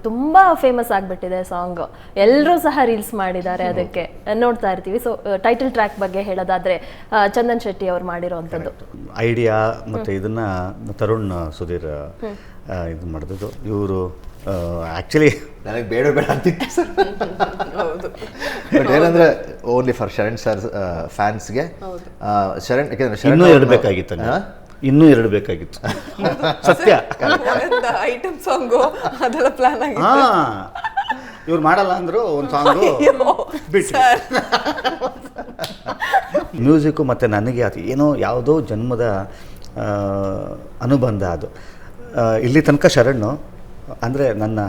ತುಂಬಾ ಫೇಮಸ್ ಆಗ್ಬಿಟ್ಟಿದೆ ಸಾಂಗ್, ಎಲ್ಲರೂ ಸಹ ರೀಲ್ಸ್ ಮಾಡಿದ್ದಾರೆ ಅದಕ್ಕೆ, ನೋಡ್ತಾ ಇರ್ತೀವಿ. ಸೊ ಟೈಟಲ್ ಟ್ರ್ಯಾಕ್ ಬಗ್ಗೆ ಹೇಳೋದಾದ್ರೆ ಚಂದನ್ ಶೆಟ್ಟಿ ಅವ್ರು ಮಾಡಿರೋವಂಥದ್ದು ಐಡಿಯಾ ಮತ್ತು ಇದನ್ನ ತರುಣ್ ಸುಧೀರ್ ಇದು ಮಾಡಿದ್ದು. ಇವರು ಆ್ಯಕ್ಚುಲಿ ನನಗೆ ಬೇಡ ಅಂತಿತ್ತು ಸರ್. ಬಟ್ ಏನಂದರೆ ಓನ್ಲಿ ಫಾರ್ ಶರಣ್ ಸರ್ ಫ್ಯಾನ್ಸ್ಗೆ ಶರಣ್, ಯಾಕೆಂದರೆ ಇನ್ನೂ ಇರಬೇಕಾಗಿತ್ತು, ಇನ್ನೂ ಇರಬೇಕಾಗಿತ್ತು ಸತ್ಯ. ಐಟಮ್ ಸಾಂಗು ಅದೆಲ್ಲ ಪ್ಲಾನ್ ಆಗಿದೆ. ಇವ್ರು ಮಾಡಲ್ಲ ಅಂದರು ಒಂದು ಸಾಂಗು ಬಿಟ್ಟು. ಮ್ಯೂಸಿಕ್ಕು ಮತ್ತು ನನಗೆ ಅದು ಏನೋ ಯಾವುದೋ ಜನ್ಮದ ಅನುಬಂಧ ಅದು. ಇಲ್ಲಿ ತನಕ ಶರಣ್ ಅಂದರೆ ನನ್ನ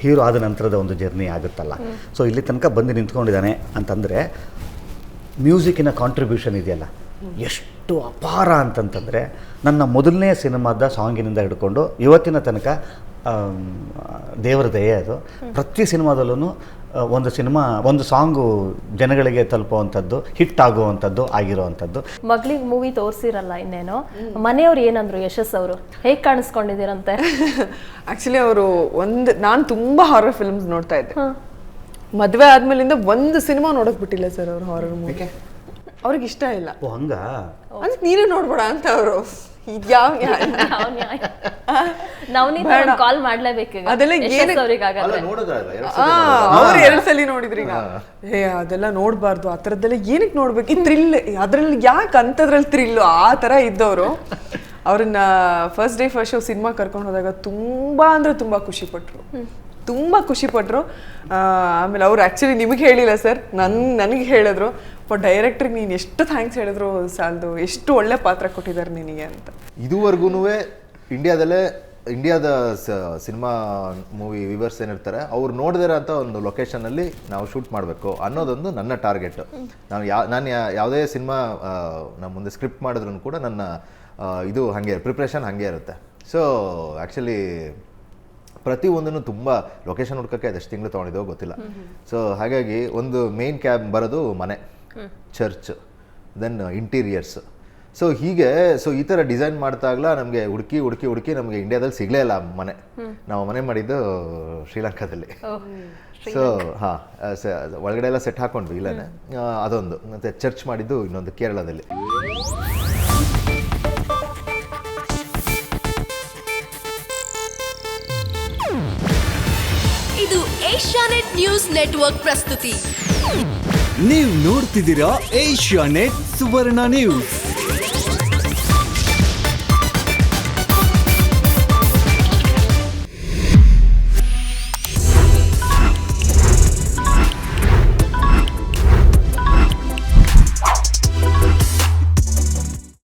ಹೀರೋ ಆದ ನಂತರದ ಒಂದು ಜರ್ನಿ ಆಗುತ್ತಲ್ಲ. ಸೊ ಇಲ್ಲಿ ತನಕ ಬಂದು ನಿಂತ್ಕೊಂಡಿದ್ದಾನೆ ಅಂತಂದರೆ ಮ್ಯೂಸಿಕ್ಕಿನ ಕಾಂಟ್ರಿಬ್ಯೂಷನ್ ಇದೆಯಲ್ಲ ಎಷ್ಟು ಅಪಾರ ಅಂತಂತಂದರೆ, ನನ್ನ ಮೊದಲನೇ ಸಿನಿಮಾದ ಸಾಂಗಿನಿಂದ ಹಿಡ್ಕೊಂಡು ಇವತ್ತಿನ ತನಕ ದೇವರ ದಯೆ ಅದು. ಪ್ರತಿ ಸಿನಿಮಾದಲ್ಲೂ ಒಂದು ಸಾಂಗು ಜನಗಳಿಗೆ ತಲುಪುವಂಥದ್ದು, ಹಿಟ್ ಆಗುವಂಥದ್ದು ಆಗಿರುವಂಥದ್ದು. ಮಗಳಿಗೆ ಮೂವಿ ತೋರಿಸಿರಲ್ಲ ಇನ್ನೇನು, ಮನೆಯವ್ರು ಏನಂದ್ರು ಯಶಸ್ ಅವರು, ಹೇಗೆ ಕಾಣಿಸ್ಕೊಂಡಿದ್ದೀರಂತೆ? ಆಕ್ಚುಲಿ ಅವರು ನಾನು ತುಂಬಾ ಹಾರರ್ ಫಿಲ್ಮ್ಸ್ ನೋಡ್ತಾ ಇದ್ದೆ. ಮದುವೆ ಆದ್ಮೇಲಿಂದ ಒಂದು ಸಿನಿಮಾ ನೋಡಕ್ ಬಿಟ್ಟಿಲ್ಲ ಸರ್ ಅವ್ರು ಹಾರರ್ ಮೂವಿ. ಅವ್ರಿಗೆ ಇಷ್ಟ ಇಲ್ಲ. ಓ ಹಂಗ ಅಂದ್ರೆ ನೀನೇ ನೋಡ್ಬೇಡ ಅಂತ ಅವರು. ಕಾಲ್ ಮಾಡ್ಲೇಬೇಕು ಅದೆಲ್ಲ ಅವ್ರು 2 ಸಲ ನೋಡಿದ್ರಿ ಈಗ. ಅದೆಲ್ಲ ನೋಡ್ಬಾರ್ದು, ಆ ಥರದ್ದೆಲ್ಲ ಏನಕ್ಕೆ ನೋಡ್ಬೇಕು? ಈ ಥ್ರಿಲ್ ಅದ್ರಲ್ಲಿ ಯಾಕೆ ಅಂತದ್ರಲ್ಲಿ ಥ್ರಿಲ್ಲು ಆ ಥರ ಇದ್ದವರು ಅವ್ರನ್ನ first day first show cinema ಕರ್ಕೊಂಡು ಹೋದಾಗ ತುಂಬಾ ಅಂದ್ರೆ ತುಂಬಾ ಖುಷಿ ಪಟ್ರು. ಆಮೇಲೆ ಅವ್ರು ಆ್ಯಕ್ಚುಲಿ ನಿಮಗೆ ಹೇಳಿಲ್ಲ ಸರ್, ನನಗೆ ಹೇಳಿದ್ರು. ಬಟ್ ಡೈರೆಕ್ಟ್ರಿಗೆ ನೀನು ಎಷ್ಟು ಥ್ಯಾಂಕ್ಸ್ ಹೇಳಿದ್ರು ಸಾಲದು, ಎಷ್ಟು ಒಳ್ಳೆ ಪಾತ್ರ ಕೊಟ್ಟಿದ್ದಾರೆ ನಿನಗೆ ಅಂತ. ಇದುವರೆಗೂ ಇಂಡಿಯಾದ ಸಿನಿಮಾ ಮೂವಿ ವಿವರ್ಸ್ ಏನಿರ್ತಾರೆ ಅವ್ರು ನೋಡಿದಿರ ಅಂತ ಒಂದು ಲೊಕೇಶನಲ್ಲಿ ನಾವು ಶೂಟ್ ಮಾಡಬೇಕು ಅನ್ನೋದೊಂದು ನನ್ನ ಟಾರ್ಗೆಟ್. ನಾನು ಯಾವುದೇ ಸಿನಿಮಾ ನಮ್ಮ ಮುಂದೆ ಸ್ಕ್ರಿಪ್ಟ್ ಮಾಡಿದ್ರು ಕೂಡ ನನ್ನ ಇದು ಹಾಗೆ ಪ್ರಿಪ್ರೇಷನ್ ಹಾಗೆ ಇರುತ್ತೆ. ಸೊ ಆ್ಯಕ್ಚುಲಿ ಪ್ರತಿಯೊಂದನ್ನು ತುಂಬ ಲೊಕೇಶನ್ ಹುಡ್ಕೋಕ್ಕೆ ಅದೆಷ್ಟು ತಿಂಗಳು ತೊಗೊಂಡಿದ್ದೋ ಗೊತ್ತಿಲ್ಲ. ಸೊ ಹಾಗಾಗಿ ಒಂದು ಮೇನ್ ಕ್ಯಾಬ್ ಬರೋದು ಮನೆ, ಚರ್ಚ್, ದೆನ್ ಇಂಟೀರಿಯರ್ಸ್. ಸೊ ಹೀಗೆ ಈ ಥರ ಡಿಸೈನ್ ಮಾಡ್ತಾಗಲ ನಮಗೆ ಹುಡುಕಿ ನಮಗೆ ಇಂಡಿಯಾದಲ್ಲಿ ಸಿಗಲೇ ಇಲ್ಲ ಮನೆ. ನಾವು ಮನೆ ಮಾಡಿದ್ದು ಶ್ರೀಲಂಕಾದಲ್ಲಿ. ಸೊ ಒಳಗಡೆ ಎಲ್ಲ ಸೆಟ್ ಹಾಕೊಂಡ್ವಿ ಇಲ್ಲೇ, ಅದೊಂದು. ಮತ್ತು ಚರ್ಚ್ ಮಾಡಿದ್ದು ಇನ್ನೊಂದು ಕೇರಳದಲ್ಲಿ. ಇದು ಏಷ್ಯಾನೆಟ್ ನ್ಯೂಸ್ ನೆಟ್ವರ್ಕ್ ಪ್ರಸ್ತುತಿ. ನೀವು ನೋಡ್ತಿದ್ದೀರಾ ಏಷ್ಯಾನೆಟ್ ಸುವರ್ಣ ನ್ಯೂಸ್.